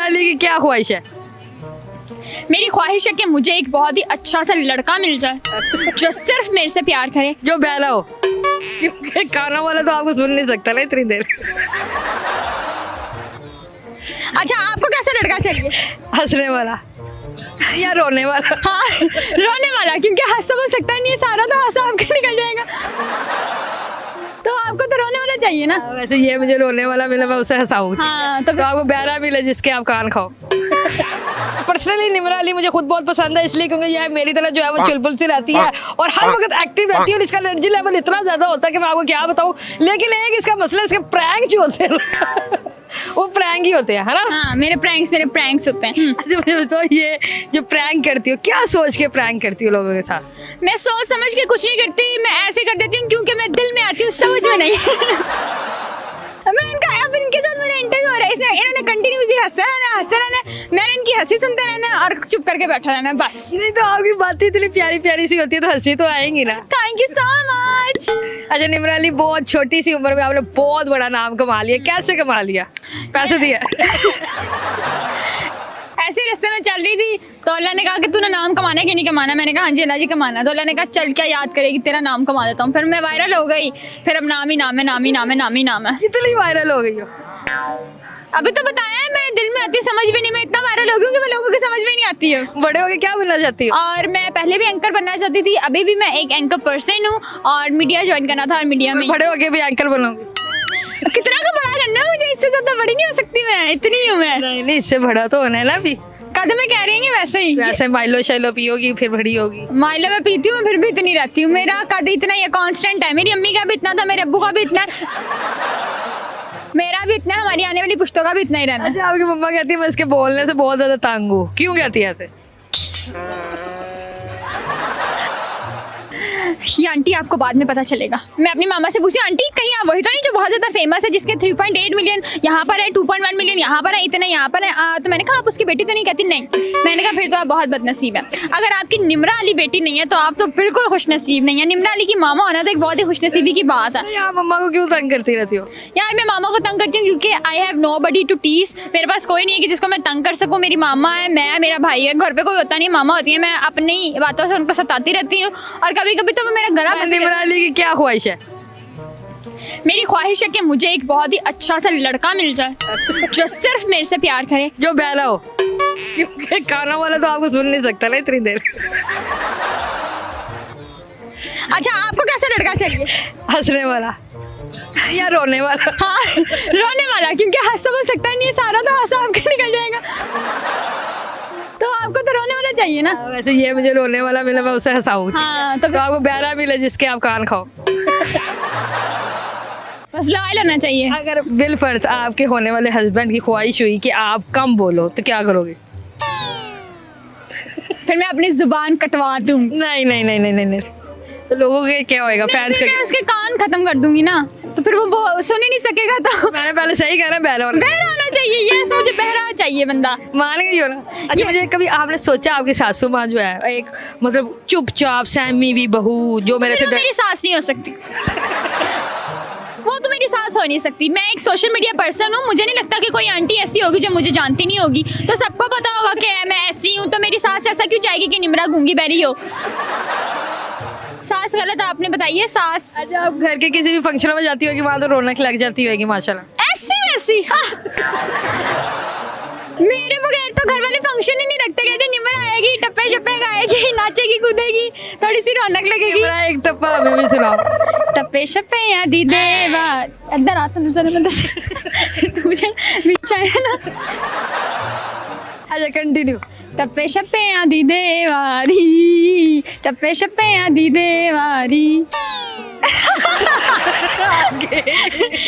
निमराली की क्या ख्वाहिश है? मेरी ख्वाहिश है कि मुझे एक बहुत ही अच्छा सा लड़का मिल जाए जो सिर्फ मेरे से प्यार करे। जो बहला हो, क्योंकि गाना वाला तो आपको सुन नहीं सकता ना इतनी देर। अच्छा, आपको कैसा लड़का चाहिए? हंसने वाला या रोने वाला? हाँ, रोने वाला, क्योंकि हंस तो बोल सकता ही नहीं है, सारा तो हंसा आपके निकल जाएगा। तो आपको तो रोने वाला चाहिए ना। वैसे ये मुझे रोने वाला मिला, मैं उसे हंसाऊंगी। हाँ, तो आपको बहरा मिले जिसके आप कान खाओ। पर्सनली निमराली मुझे खुद बहुत पसंद है, इसलिए क्योंकि यह मेरी तरह जो है वो चुलबुल सी रहती है और हर वक्त एक्टिव रहती है और इसका एनर्जी लेवल इतना ज्यादा होता है कि मैं आपको क्या बताऊं। लेकिन एक इसका मसला, इसके प्रैंक जो होते हैं वो प्रैंक ही होते हैं, है ना? हाँ, मेरे प्रैंक्स होते हैं। अच्छा, मुझे बताओ, ये जो प्रैंक करती हो, क्या सोच के प्रैंक करती हो लोगों के साथ? मैं सोच समझ के कुछ नहीं करती, मैं ऐसे कर देती हूँ क्योंकि मैं दिल में आती हूँ, समझ में नहीं। मैं अब इनके साथ मेरा इंटरव्यू हो रहा है, इसने इन्होंने कंटिन्यूसली हंसते रहना, मैंने इनकी हंसी सुनते रहना और चुप करके बैठा रहना, बस। नहीं तो आपकी बातें इतनी प्यारी प्यारी सी होती है तो हंसी तो आएंगी ना। Thank you so much. अच्छा निमराली, बहुत छोटी सी उम्र में आपने बहुत बड़ा नाम कमा लिया, कैसे कमा लिया? पैसे दिया? ऐसे रास्ते में चल रही थी तो अल्लाह ने कहा कि तूने नाम कमाना है कि नहीं कमाना। मैंने कहा हाँ जी अल्लाह जी कमाना। तो अल्लाह ने कहा चल क्या याद करेगी, तेरा नाम कमा देता हूँ। फिर मैं वायरल हो गई, फिर अब नाम ही नाम है, नाम ही नाम है, नाम ही नाम है। इतनी वायरल हो गई हो? अभी तो बताया है, मैं दिल में आती हूँ, समझ भी नहीं। मैं इतना वायरल हो गई हूँ कि मैं लोगों की समझ में नहीं आती है। बड़े होके क्या बनना चाहती हो? और मैं पहले भी एंकर बनना चाहती थी, अभी भी मैं एक एंकर पर्सन हूँ और मीडिया ज्वाइन करना था और मीडिया में। बड़े होके भी एंकर बनोगे? कितना का बड़ा करना है मुझे, इससे ज्यादा बड़ी नहीं हो सकती मैं, इतनी हूँ मैं। नहीं, इससे बड़ा तो होना है ना अभी। कदम में कह रही हैं वैसे ही। वैसे माइलो शाइलो पियोगी फिर बड़ी होगी। माइलो में पीती हूँ, फिर भी इतनी रहती हूँ। मेरा कद इतना ही कांस्टेंट है। मेरी अम्मी का भी इतना था, मेरे अब्बू का भी इतना है, मेरा भी इतना है, हमारी आने वाली पुश्तों का भी इतना ही रहना है। अच्छा, आपकी मम्मा कहती है मैं इसके बोलने से बहुत ज्यादा तंग हूँ, क्यों कहती है ऐसे? ये आंटी आपको बाद में पता चलेगा। मैं अपनी मामा से पूछती हूँ आंटी कहीं आप वही तो नहीं जो बहुत ज्यादा फेमस है, जिसके 3.8 मिलियन यहाँ पर है, 2.1 मिलियन यहाँ पर है, इतना यहाँ पर है। तो मैंने कहा आप उसकी बेटी तो नहीं? कहती नहीं। मैंने कहा फिर तो आप बहुत बदनसीब है। अगर आपकी निमराली बेटी नहीं है तो आप तो बिल्कुल खुशनसीब नहीं है। निमराली की मामा होना तो एक बहुत ही खुशनसीबी की बात है। आप मम्मा को क्यों तंग करती रहती हो? यार मैं मामा को तंग करती हूँ क्योंकि I have nobody to tease. मेरे पास कोई नहीं है कि जिसको मैं तंग कर सकूँ। मेरी मामा है, मैं, मेरा भाई है, घर पे कोई होता नहीं, मामा होती है। मैं अपनी बातों से उनको सताती रहती हूँ और कभी कभी तो वो मेरा गला। निमराली की क्या ख्वाहिश है? मेरी ख्वाहिश है कि मुझे एक बहुत ही अच्छा सा लड़का मिल जाए जो सिर्फ मेरे से प्यार करे। जो बहला हो, क्योंकि गाना वाला तो आपको सुन नहीं सकता ना इतनी देर। अच्छा, आपको कैसा लड़का चाहिए? हंसने वाला या रोने वाला? हाँ, रोने वाला, क्योंकि हंस तो बोल सकता ही नहीं है, सारा तो हंसा आपके निकल जाएगा। तो आपको तो रोने वाला चाहिए ना। वैसे ये मुझे रोने वाला मिला, मैं उसे हंसाऊंगी। हाँ, तो आपको बहरा मिले जिसके आप कान खाओ। बस लॉयल होना चाहिए। अगर बिलफर्ज आपके होने वाले हस्बैंड की ख्वाहिश हुई कि आप कम बोलो तो क्या करोगे? फिर मैं अपनी जुबान कटवा दूँ। नहीं नहीं नहीं नहीं नहीं, तो लोगों के क्या होएगा? फैंस मैं उसके कान खत्म कर दूंगी ना, तो फिर वो सुन ही नहीं सकेगा। तो मैंने पहले सही कह रहा, बहरा होना चाहिए। यस, मुझे बहरा चाहिए बंदा। मान गई हो ना? अच्छा, मुझे कभी आपने सोचा आपकी सासू माँ जो है एक मतलब चुपचाप सहमी हुई बहू जो मेरे से मेरी सास नहीं हो सकती। वो तो मेरी सास हो नहीं सकती। मैं एक सोशल मीडिया पर्सन हूँ, मुझे नहीं लगता कि कोई आंटी ऐसी होगी जो मुझे जानती नहीं होगी। तो सबको पता होगा कि मैं ऐसी हूँ, तो मेरी सास ऐसा क्यों चाहेगी कि निमरा गूंगी बहरी हो? सास गलत आपने बताइए, सास। अच्छा, आप घर के किसी भी फंक्शन में जाती होगी वहाँ तो रौनक लग जाती होगी माशाल्लाह। ऐसी वैसी, हाँ। मेरे बगैर तो घर वाले फंक्शन ही नहीं रखते। कहते निमर आएगी, टप्पे शप्पे गाएगी, नाचेगी कूदेगी, थोड़ी सी रौनक लगेगी। एक टप्पा हमें भी सुनाओ। टप्पे शप्पे यादी देवा अंदर आता नजर तुझे बीच आया ना। अच्छा, कंटिन्यू। टप्पे शप्पे आदि देवारी, टप्पे शप्पे आदि देवारी।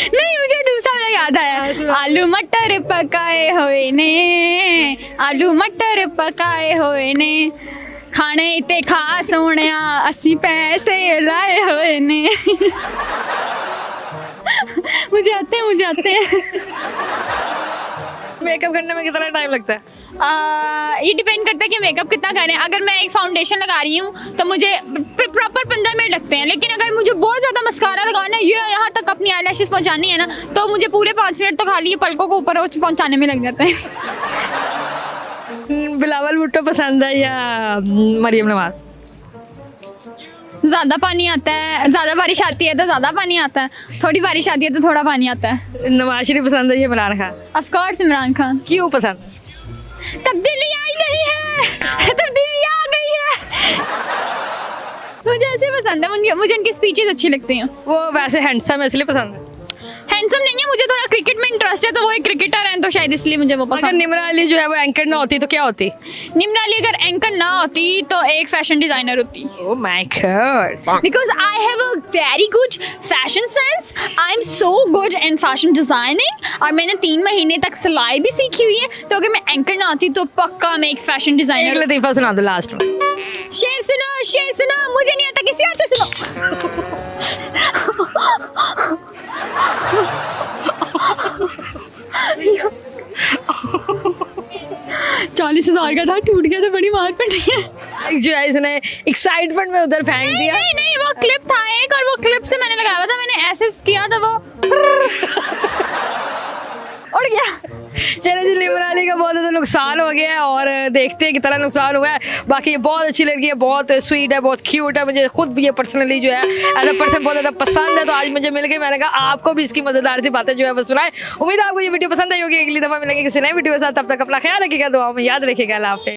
नहीं, मुझे दूसरा याद आया। आलू मटर पकाए हुए ने, आलू मटर पकाए हुए ने, खाने ते खा सोनिया असी पैसे लाए हुए ने। मुझे आते हैं। मेकअप करने में कितना टाइम लगता है? ये डिपेंड करता है कि मेकअप कितना करें। अगर मैं एक फाउंडेशन लगा रही हूँ तो मुझे प्रॉपर 15 मिनट लगते हैं। लेकिन अगर मुझे बहुत ज़्यादा मस्कारा लगाना है, ये यहाँ तक अपनी आई लैशेस पहुँचानी है ना, तो मुझे पूरे 5 मिनट तो खाली पलकों को ऊपर पहुँचाने में लग जाता है। बिलावल भुट्टो पसंद है या मरियम नवाज? ज्यादा पानी आता है, ज्यादा बारिश आती है तो ज्यादा पानी आता है, थोड़ी बारिश आती है तो थोड़ा पानी आता है। नवाज शरीफ पसंद है या इमरान खान? Of course Imran Khan. क्यों पसंद? तब्दीली आई नहीं है, तब्दीली आ गई है। मुझे ऐसे पसंद है, मुझे उनकी स्पीचेस अच्छी लगती हैं। वो वैसे हैंडसम है इसलिए पसंद है? हैंडसम नहीं है, मुझे थोड़ा क्रिकेट में इंटरेस्ट है, तो वो एक क्रिकेटर हैं तो शायद इसलिए मुझे वो अगर पसंद। निम्रा अली जो है वो एंकर ना होती तो क्या होती? निम्रा अली अगर एंकर ना होती तो एक फैशन डिजाइनर होती। Oh my God. Because I have a very good fashion sense. I'm so good in fashion designing. और मैंने 3 महीने तक सिलाई भी सीखी हुई है, तो अगर मैं एंकर ना आती तो पक्का मैं एक फैशन एक डिजाइनर। लतीफा सुना दो लास्ट में। शेर सुनो, मुझे नहीं आता, किसी और से सुनो। 40,000 का था, टूट गया तो बड़ी मार पड़ रही है। जो है इसने एक्साइटमेंट में उधर फेंक दिया। नहीं, वो क्लिप था एक, और वो क्लिप से मैंने लगाया था, मैंने ऐसे किया था वो उड़ गया। चलो जी, निम्रा अली का बहुत ज़्यादा नुकसान हो गया है और देखते हैं कितना नुकसान हुआ है। बाकी ये बहुत अच्छी लड़की है, बहुत स्वीट है, बहुत क्यूट है। मुझे खुद भी ये पर्सनली जो है एज अ पर्सन बहुत ज़्यादा पसंद है, तो आज मुझे मिल गई। मैंने कहा आपको भी इसकी मज़ेदार सी बातें जो है वो सुनाए। उम्मीद है आपको ये वीडियो पसंद आई होगी। अगली दफ़ा मिलेंगे किसी नई वीडियो के साथ, तब तक अपना ख्याल रखिएगा, दुआओं में याद रखिएगा। अल्लाह हाफ़िज़।